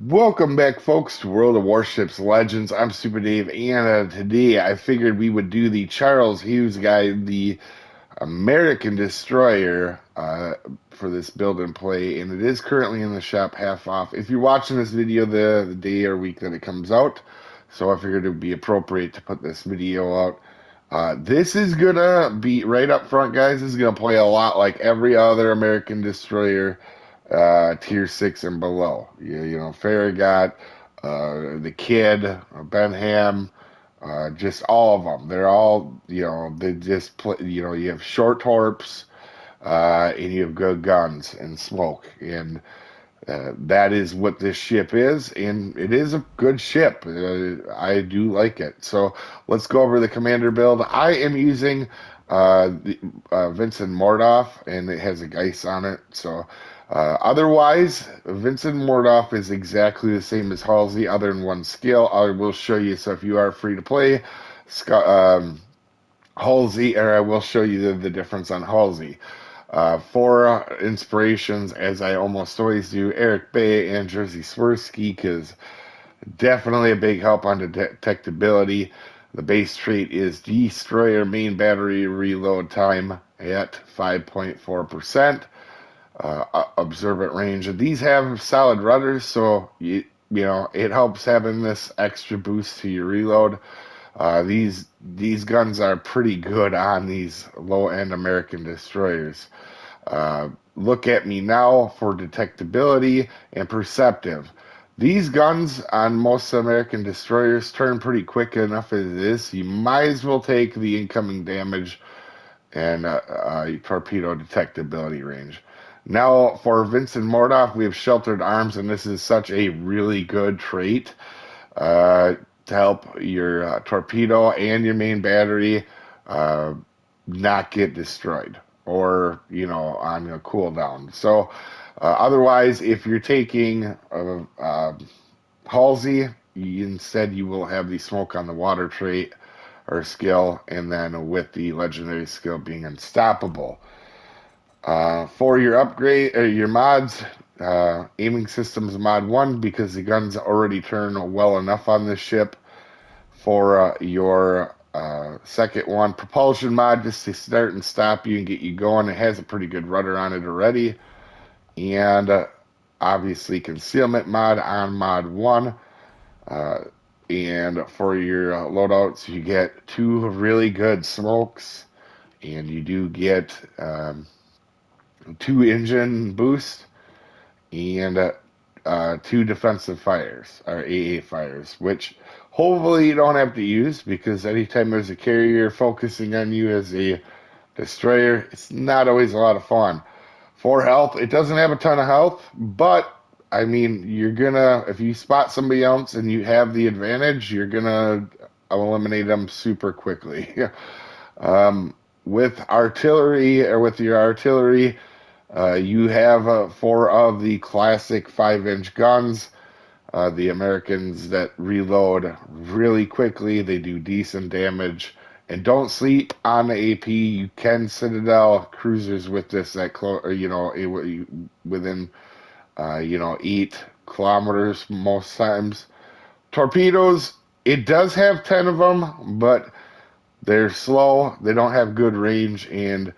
Welcome back, folks, to World of Warships Legends. I'm Soopa-Dave, and today I figured we would do the Charles Hughes guide, the American destroyer, for this build and play, and it is currently in the shop half off. If you're watching this video the day or week that it comes out, so I figured it would be appropriate to put this video out. This is gonna be right up front, guys. This is gonna play a lot like every other American destroyer, tier 6 and below. Farragut, the Kid, Benham, just all of them. They're all, they just play, you have short torps, and you have good guns and smoke. And that is what this ship is, and it is a good ship. I do like it. So let's go over the commander build. I am using Vincent Mordoff, and it has a Geist on it. So otherwise, Vincent Mordoff is exactly the same as Halsey, other than one skill. I will show you. So if you are free to play, Halsey, or I will show you the difference on Halsey. For inspirations, as I almost always do, Eric Bay and Jersey Swirsky, because definitely a big help on detectability. The base trait is Destroyer main battery reload time at 5.4%. Observant range. These have solid rudders, so it helps having this extra boost to your reload. These guns are pretty good on these low-end American destroyers. Look at me now for detectability and perceptive. These guns on most American destroyers turn pretty quick enough as it is. You might as well take the incoming damage and torpedo detectability range. Now for Vincent Mordoff, we have sheltered arms, and this is such a really good trait. To help your torpedo and your main battery uh, not get destroyed or on a cooldown. So otherwise, if you're taking Halsey, instead you will have the smoke on the water trait or skill, and then with the legendary skill being unstoppable. For your upgrade or your mods, aiming systems mod 1, because the guns already turn well enough on this ship. For your second one, propulsion mod, just to start and stop you and get you going. It has a pretty good rudder on it already. And obviously concealment mod on mod 1. Uh, and for your loadouts, you get two really good smokes, and you do get two engine boost and two defensive fires, or AA fires, which hopefully you don't have to use, because anytime there's a carrier focusing on you as a destroyer, it's not always a lot of fun. For health, it doesn't have a ton of health, but I mean, you're gonna, if you spot somebody else and you have the advantage, you're gonna eliminate them super quickly. With artillery, or with your artillery, you have four of the classic 5-inch guns. The Americans that reload really quickly, they do decent damage. And don't sleep on the AP. You can Citadel cruisers with this at within 8 kilometers most times. Torpedoes, it does have 10 of them, but they're slow. They don't have good range, and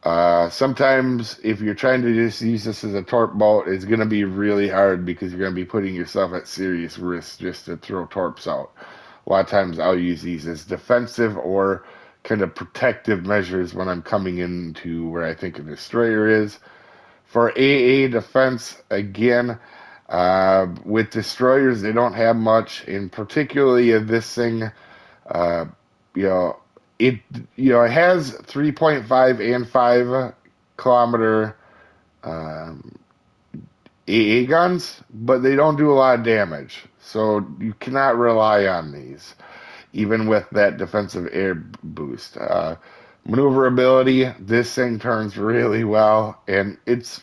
sometimes, if you're trying to just use this as a torp boat, it's going to be really hard, because you're going to be putting yourself at serious risk just to throw torps out. A lot of times, I'll use these as defensive or kind of protective measures when I'm coming into where I think a destroyer is. For AA defense, again, with destroyers, they don't have much, and particularly this thing, uh, you know, it it has 3.5 and 5 kilometer um, AA guns, but they don't do a lot of damage. So you cannot rely on these, even with that defensive air boost. Maneuverability, this thing turns really well, and it's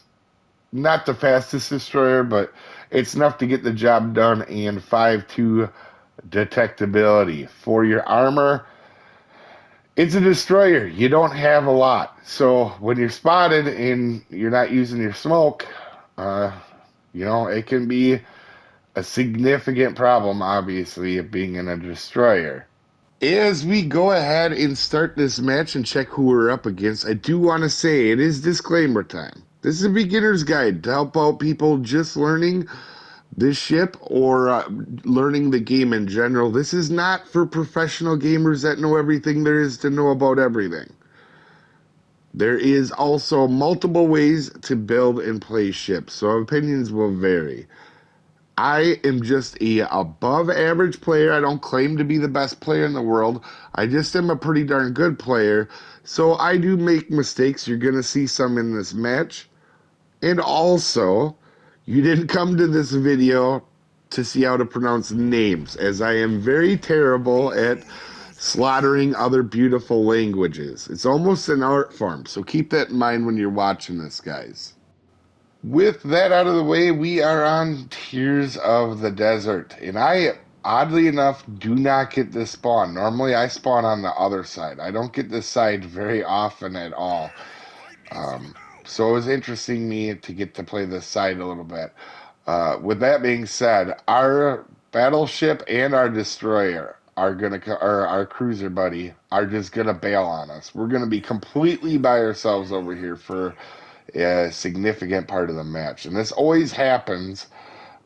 not the fastest destroyer, but it's enough to get the job done. And 5.2 detectability. For your armor, it's a destroyer. You don't have a lot. So when you're spotted and you're not using your smoke, uh, it can be a significant problem, obviously, of being in a destroyer. As we go ahead and start this match and check who we're up against, I do want to say it is disclaimer time. This is a beginner's guide to help out people just learning this ship or learning the game in general. This is not for professional gamers that know everything there is to know about everything. There is also multiple ways to build and play ships, so opinions will vary. I am just a above average player. I don't claim to be the best player in the world. I just am a pretty darn good player. So I do make mistakes. You're going to see some in this match. And also, you didn't come to this video to see how to pronounce names, as I am very terrible at slaughtering other beautiful languages. It's almost an art form, so keep that in mind when you're watching this, guys. With that out of the way, we are on Tears of the Desert. And I, oddly enough, do not get this spawn. Normally, I spawn on the other side. I don't get this side very often at all. So it was interesting me to get to play this side a little bit. With that being said, our battleship and our destroyer are gonna, or our cruiser buddy, are just gonna bail on us. We're gonna be completely by ourselves over here for a significant part of the match, and this always happens,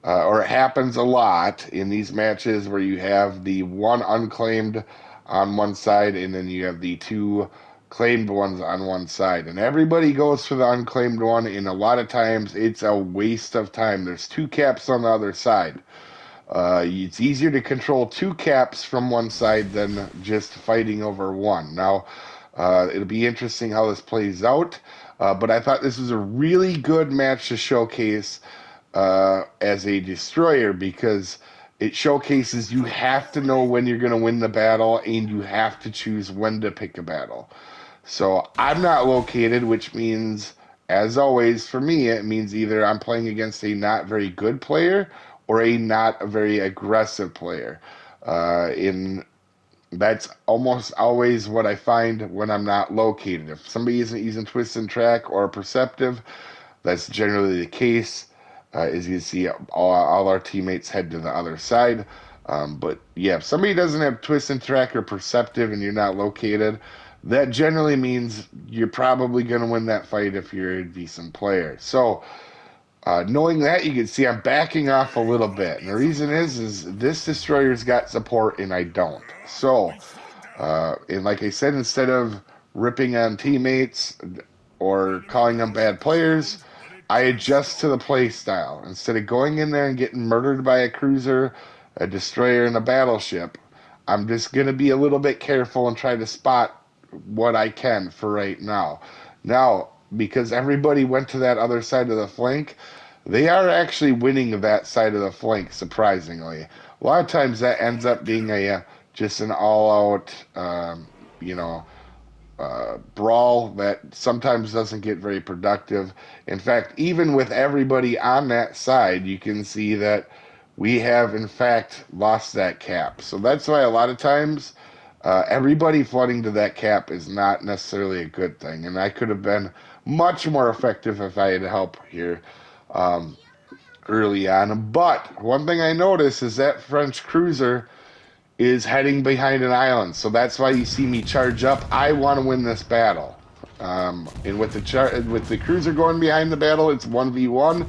or it happens a lot in these matches where you have the one unclaimed on one side, and then you have the two claimed ones on one side, and everybody goes for the unclaimed one, and a lot of times it's a waste of time. There's two caps on the other side. It's easier to control two caps from one side than just fighting over one. Now, it'll be interesting how this plays out, but I thought this was a really good match to showcase as a destroyer, because it showcases you have to know when you're going to win the battle, and you have to choose when to pick a battle. So I'm not located, which means, as always, for me, it means either I'm playing against a not very good player or a not a very aggressive player. That's almost always what I find when I'm not located. If somebody isn't using twist and track or perceptive, that's generally the case. As you see, all our teammates head to the other side. But yeah, if somebody doesn't have twist and track or perceptive and you're not located, that generally means you're probably going to win that fight if you're a decent player. So, knowing that, you can see I'm backing off a little bit. And the reason is this destroyer's got support and I don't. So, and like I said, instead of ripping on teammates or calling them bad players, I adjust to the play style. Instead of going in there and getting murdered by a cruiser, a destroyer, and a battleship, I'm just going to be a little bit careful and try to spot what I can for right now. Now, because everybody went to that other side of the flank, they are actually winning that side of the flank, surprisingly. A lot of times that ends up being just an all-out, brawl that sometimes doesn't get very productive. In fact, even with everybody on that side, you can see that we have, in fact, lost that cap. So that's why a lot of times everybody flooding to that cap is not necessarily a good thing, and I could have been much more effective if I had help here early on. But one thing I noticed is that French cruiser is heading behind an island, so that's why you see me charge up. I want to win this battle, and with the cruiser going behind the battle, it's 1v1.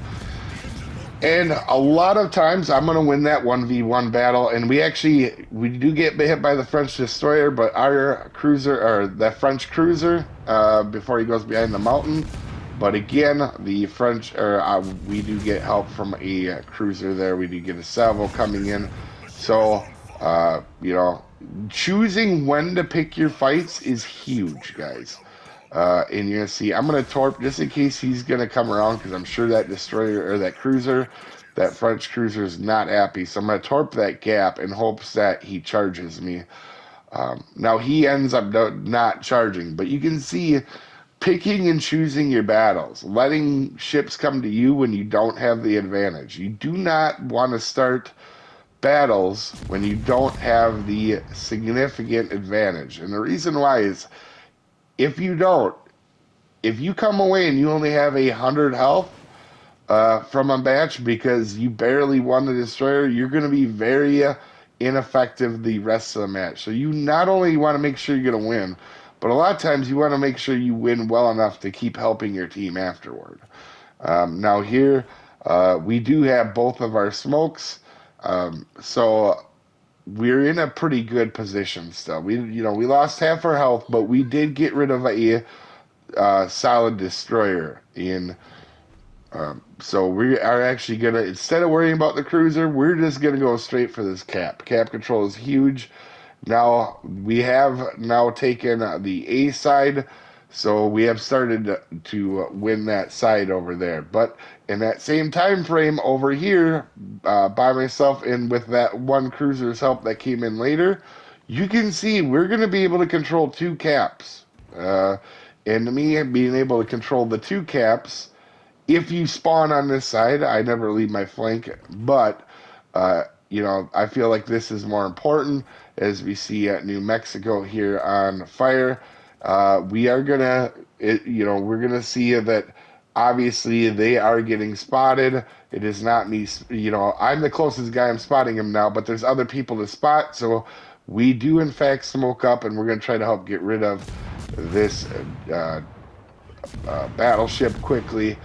And a lot of times I'm going to win that 1v1 battle, and we do get hit by the French destroyer, but our cruiser, or that French cruiser, before he goes behind the mountain. But again, the French, we do get help from a cruiser there. We do get a salvo coming in. So, choosing when to pick your fights is huge, guys. And you're going to see, I'm going to torp just in case he's going to come around, because I'm sure that destroyer or that cruiser, that French cruiser, is not happy. So I'm going to torp that gap in hopes that he charges me. Now he ends up not charging, but you can see picking and choosing your battles, letting ships come to you when you don't have the advantage. You do not want to start battles when you don't have the significant advantage. And the reason why is, if you come away and you only have 100 health, from a match because you barely won the destroyer, you're going to be very ineffective the rest of the match. So you not only want to make sure you're going to win, but a lot of times you want to make sure you win well enough to keep helping your team afterward. Now here, we do have both of our smokes, so we're in a pretty good position still. We lost half our health, but we did get rid of a solid destroyer in. So we are actually gonna, instead of worrying about the cruiser, we're just gonna go straight for this cap. Cap control is huge. Now we have now taken the A side, so we have started to win that side over there. But in that same time frame over here, by myself and with that one cruiser's help that came in later, you can see we're going to be able to control two caps. And me being able to control the two caps, if you spawn on this side, I never leave my flank, but I feel like this is more important. As we see at New Mexico here on fire, we are gonna, we're gonna see that obviously they are getting spotted. It is not me, I'm the closest guy. I'm spotting him now, but there's other people to spot. So we do in fact smoke up, and we're gonna try to help get rid of this battleship quickly,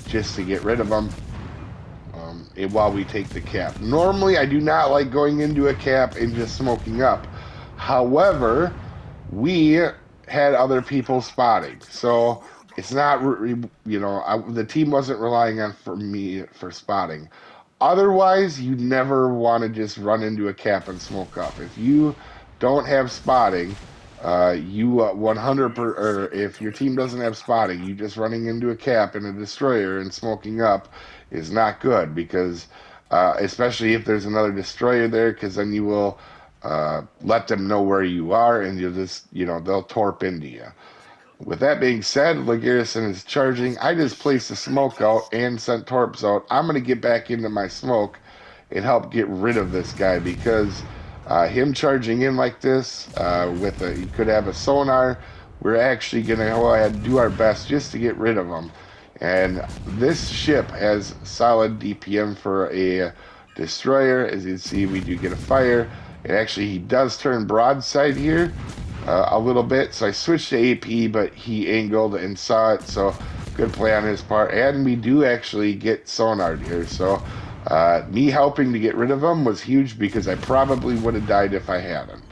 just to get rid of them. While we take the cap. Normally, I do not like going into a cap and just smoking up. However, we had other people spotting, so it's not, the team wasn't relying on for me for spotting. Otherwise, you never want to just run into a cap and smoke up. If you don't have spotting, you 100 or if your team doesn't have spotting, you just running into a cap and a destroyer and smoking up is not good, because especially if there's another destroyer there, because then you will let them know where you are, and you'll just, they'll torp into you. With that being said, LaGarrison is charging. I just placed a smoke out and sent torps out. I'm going to get back into my smoke and help get rid of this guy, because him charging in like this, he could have a sonar. We're actually going to go ahead and do our best just to get rid of him. And this ship has solid DPM for a destroyer. As you can see, we do get a fire. And actually, he does turn broadside here a little bit. So I switched to AP, but he angled and saw it. So good play on his part. And we do actually get sonared here. So me helping to get rid of him was huge, because I probably would have died if I hadn't.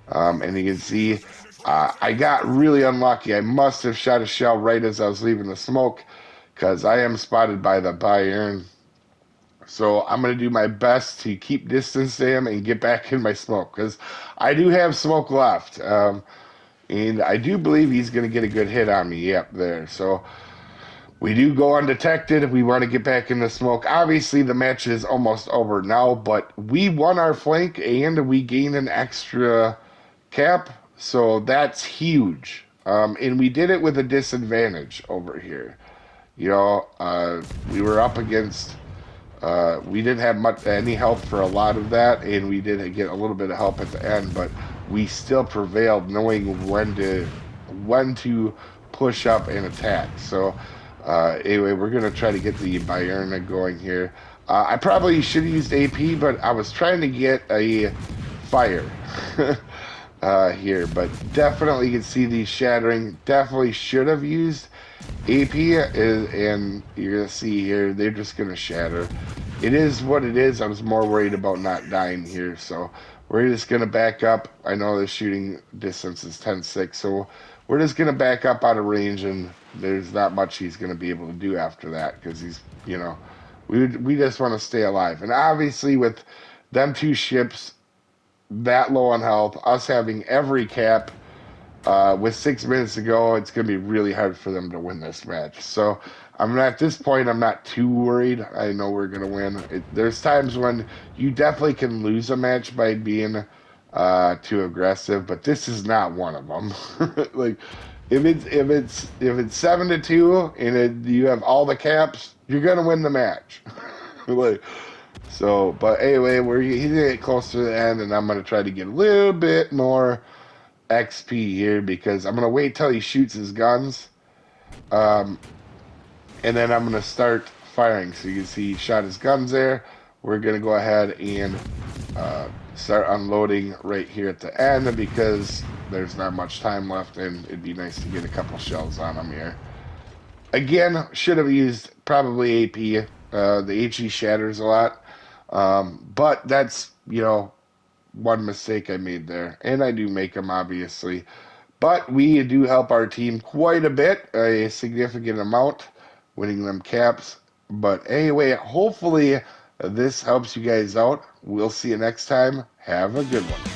And you can see I got really unlucky. I must have shot a shell right as I was leaving the smoke, because I am spotted by the Bayern. So I'm going to do my best to keep distance to him and get back in my smoke, because I do have smoke left. And I do believe he's going to get a good hit on me. Yep, there. So we do go undetected. We want to get back in the smoke. Obviously, the match is almost over now, but we won our flank and we gained an extra cap. So that's huge. And we did it with a disadvantage over here. We were up against, we didn't have any help for a lot of that, and we did get a little bit of help at the end, but we still prevailed, knowing when to push up and attack. So anyway, we're going to try to get the Bayerna going here. I probably should have used AP, but I was trying to get a fire. Here, but definitely you can see these shattering. Definitely should have used AP, and you're gonna see here they're just gonna shatter. It is what it is. I was more worried about not dying here, so we're just gonna back up. I know the shooting distance is 10-6, so we're just gonna back up out of range, and there's not much he's gonna be able to do after that, because he's, we just want to stay alive. And obviously with them two ships that low on health, us having every cap, with 6 minutes to go, it's going to be really hard for them to win this match. So at this point, I'm not too worried. I know we're going to win. There's times when you definitely can lose a match by being too aggressive, but this is not one of them. Like if it's 7-2 and you have all the caps, you're going to win the match. Like. So, but anyway, he's gonna get close to the end, and I'm gonna try to get a little bit more XP here, because I'm gonna wait till he shoots his guns, and then I'm going to start firing. So you can see he shot his guns there. We're going to go ahead and start unloading right here at the end because there's not much time left, and it'd be nice to get a couple shells on him here. Again, should have used probably AP. The HE shatters a lot, but that's, you know, one mistake I made there, and I do make them obviously. But we do help our team quite a bit, a significant amount, winning them caps. But anyway, hopefully this helps you guys out. We'll see you next time. Have a good one.